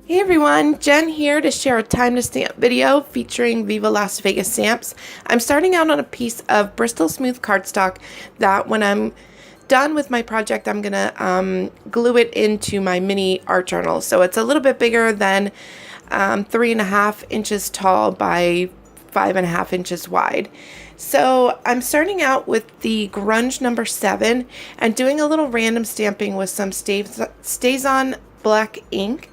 Hey everyone, Jen here to share a time to stamp video featuring Viva Las Vegas stamps. I'm starting out on a piece of Bristol Smooth cardstock that when I'm done with my project, I'm gonna glue it into my mini art journal. So it's a little bit bigger than 3.5 inches tall by 5.5 inches wide. So I'm starting out with the Grunge number 7 and doing a little random stamping with some StazOn black ink.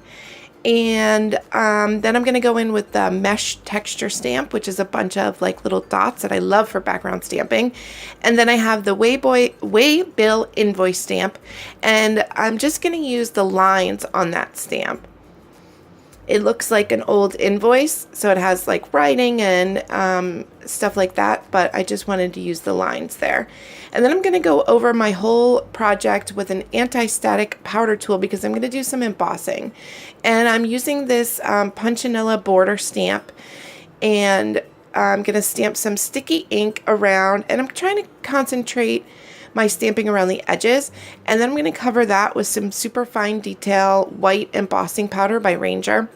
And then I'm going to go in with the mesh texture stamp, which is a bunch of like little dots that I love for background stamping. And then I have the Waybill invoice stamp, and I'm just going to use the lines on that stamp. It looks like an old invoice, so it has like writing and stuff like that, but I just wanted to use the lines there. And then I'm going to go over my whole project with an anti-static powder tool because I'm going to do some embossing. And I'm using this Punchinella border stamp, and I'm going to stamp some sticky ink around, and I'm trying to concentrate my stamping around the edges, and then I'm going to cover that with some super fine detail white embossing powder by Ranger.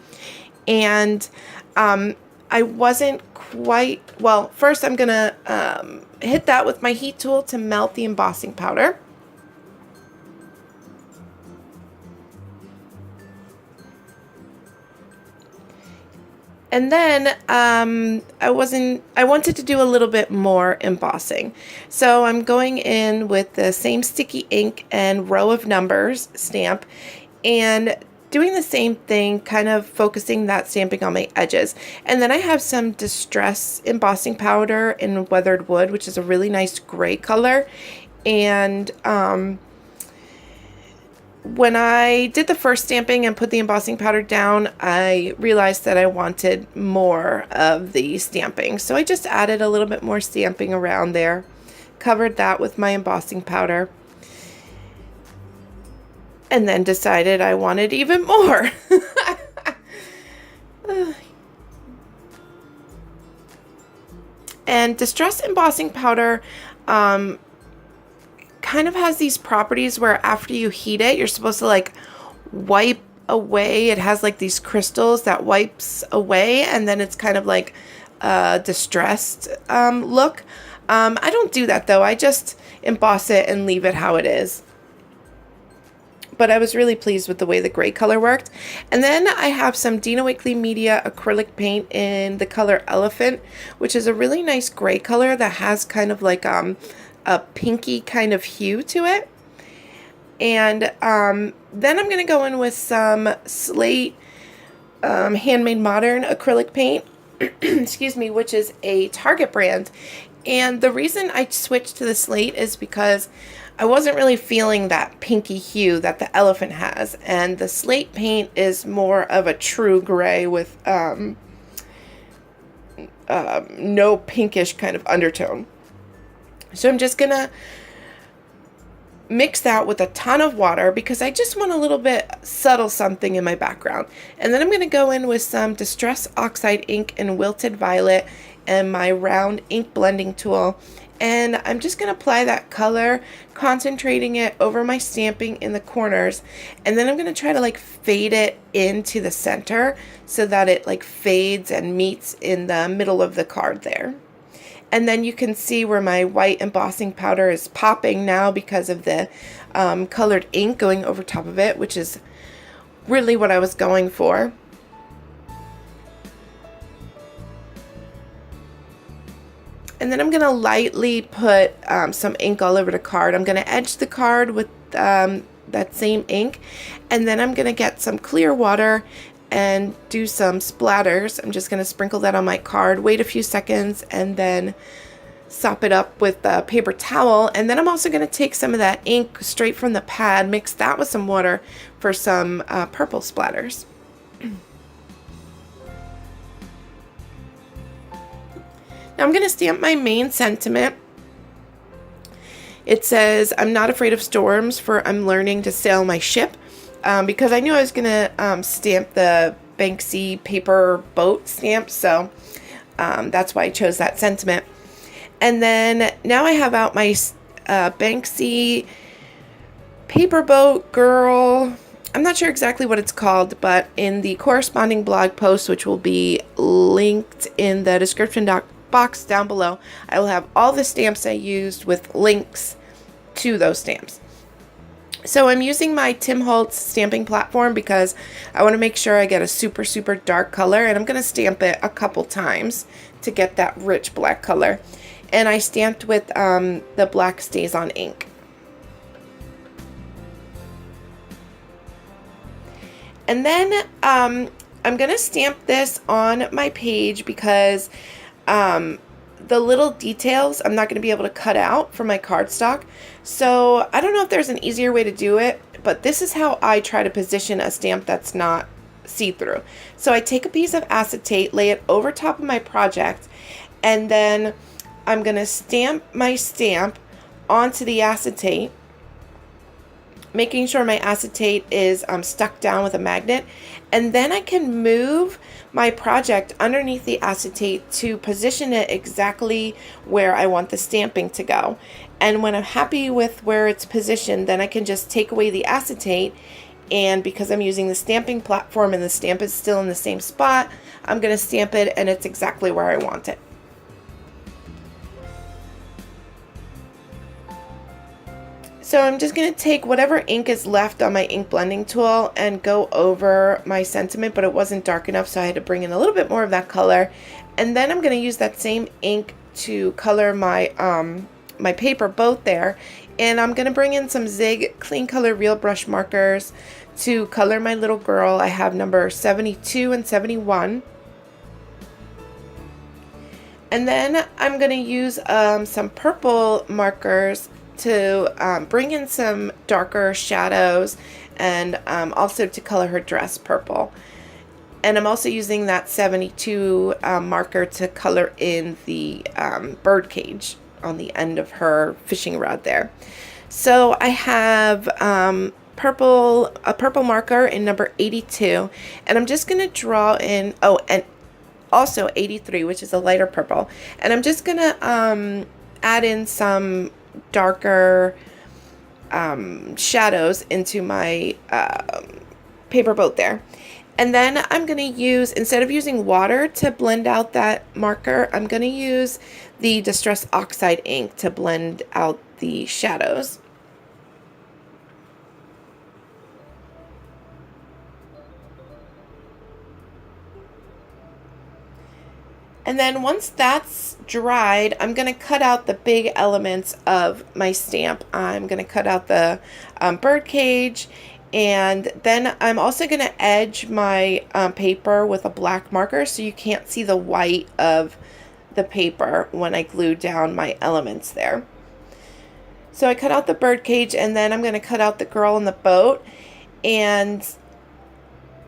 And I wasn't quite, well, first I'm going to hit that with my heat tool to melt the embossing powder. And then I wanted to do a little bit more embossing. So I'm going in with the same sticky ink and row of numbers stamp and doing the same thing, kind of focusing that stamping on my edges. And then I have some Distress embossing powder in Weathered Wood, which is a really nice gray color. And when I did the first stamping and put the embossing powder down, I realized that I wanted more of the stamping. So I just added a little bit more stamping around there, covered that with my embossing powder, and then decided I wanted even more. And Distress embossing powder kind of has these properties where after you heat it, you're supposed to like wipe away. It has like these crystals that wipes away, and then it's kind of like a distressed look. I don't do that though. I just emboss it and leave it how it is. But I was really pleased with the way the gray color worked. And then I have some Dina Wakley Media acrylic paint in the color Elephant, which is a really nice gray color that has kind of like a pinky kind of hue to it. And then I'm going to go in with some Slate Handmade Modern acrylic paint, excuse me, which is a Target brand. And the reason I switched to the Slate is because I wasn't really feeling that pinky hue that the Elephant has. And the Slate paint is more of a true gray with no pinkish kind of undertone. So I'm just going to mix that with a ton of water because I just want a little bit subtle something in my background. And then I'm going to go in with some Distress Oxide ink and Wilted Violet and my round ink blending tool. And I'm just going to apply that color, concentrating it over my stamping in the corners. And then I'm going to try to like fade it into the center so that it like fades and meets in the middle of the card there. And then you can see where my white embossing powder is popping now because of the colored ink going over top of it, which is really what I was going for. And then I'm going to lightly put some ink all over the card. I'm going to edge the card with that same ink. And then I'm going to get some clear water and do some splatters. I'm just going to sprinkle that on my card, wait a few seconds, and then sop it up with a paper towel. And then I'm also going to take some of that ink straight from the pad, mix that with some water for some purple splatters. Now I'm going to stamp my main sentiment. It says, "I'm not afraid of storms, for I'm learning to sail my ship." Because I knew I was going to stamp the Banksy paper boat stamp, so that's why I chose that sentiment. And then now I have out my Banksy paper boat girl I'm not sure exactly what it's called, but in the corresponding blog post, which will be linked in the description box down below, I will have all the stamps I used with links to those stamps. So I'm using my Tim Holtz stamping platform because I want to make sure I get a super, super dark color, and I'm going to stamp it a couple times to get that rich black color. And I stamped with the black StazOn ink. And then I'm going to stamp this on my page because the little details I'm not going to be able to cut out from my cardstock. So I don't know if there's an easier way to do it, but this is how I try to position a stamp that's not see-through. So I take a piece of acetate, lay it over top of my project, and then I'm going to stamp my stamp onto the acetate, making sure my acetate is stuck down with a magnet, and then I can move my project underneath the acetate to position it exactly where I want the stamping to go. And when I'm happy with where it's positioned, then I can just take away the acetate, and because I'm using the stamping platform and the stamp is still in the same spot, I'm going to stamp it and it's exactly where I want it. So I'm just going to take whatever ink is left on my ink blending tool and go over my sentiment, but it wasn't dark enough, so I had to bring in a little bit more of that color. And then I'm going to use that same ink to color my my paper boat there. And I'm going to bring in some Zig Clean Color Real Brush markers to color my little girl. I have number 72 and 71. And then I'm going to use some purple markers to bring in some darker shadows and also to color her dress purple. And I'm also using that 72 marker to color in the bird cage on the end of her fishing rod there. So I have a purple marker in number 82, and I'm just going to draw in, oh, and also 83, which is a lighter purple. And I'm just going to add in some darker shadows into my paper boat there. And then I'm going to use, instead of using water to blend out that marker, I'm going to use the Distress Oxide ink to blend out the shadows. And then once that's dried, I'm going to cut out the big elements of my stamp. I'm going to cut out the bird cage, and then I'm also going to edge my paper with a black marker so you can't see the white of the paper when I glue down my elements there. So I cut out the bird cage, and then I'm going to cut out the girl in the boat, and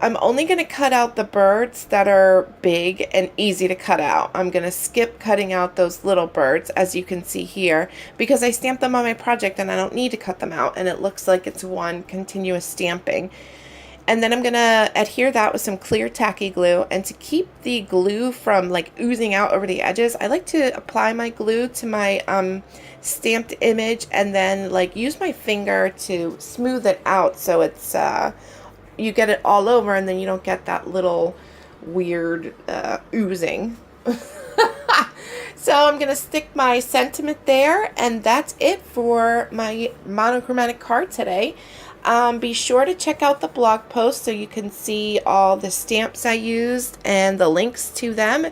I'm only going to cut out the birds that are big and easy to cut out. I'm going to skip cutting out those little birds, as you can see here, because I stamped them on my project and I don't need to cut them out, and it looks like it's one continuous stamping. And then I'm going to adhere that with some clear tacky glue, and to keep the glue from like oozing out over the edges, I like to apply my glue to my stamped image and then like use my finger to smooth it out so it's you get it all over, and then you don't get that little weird oozing. So I'm going to stick my sentiment there, and that's it for my monochromatic card today. Be sure to check out the blog post so you can see all the stamps I used and the links to them.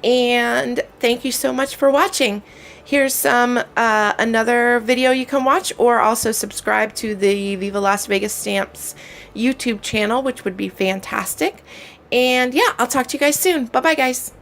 And thank you so much for watching. Here's some another video you can watch, or also subscribe to the Viva Las Vegas Stamps YouTube channel, which would be fantastic. And yeah, I'll talk to you guys soon. Bye bye, guys.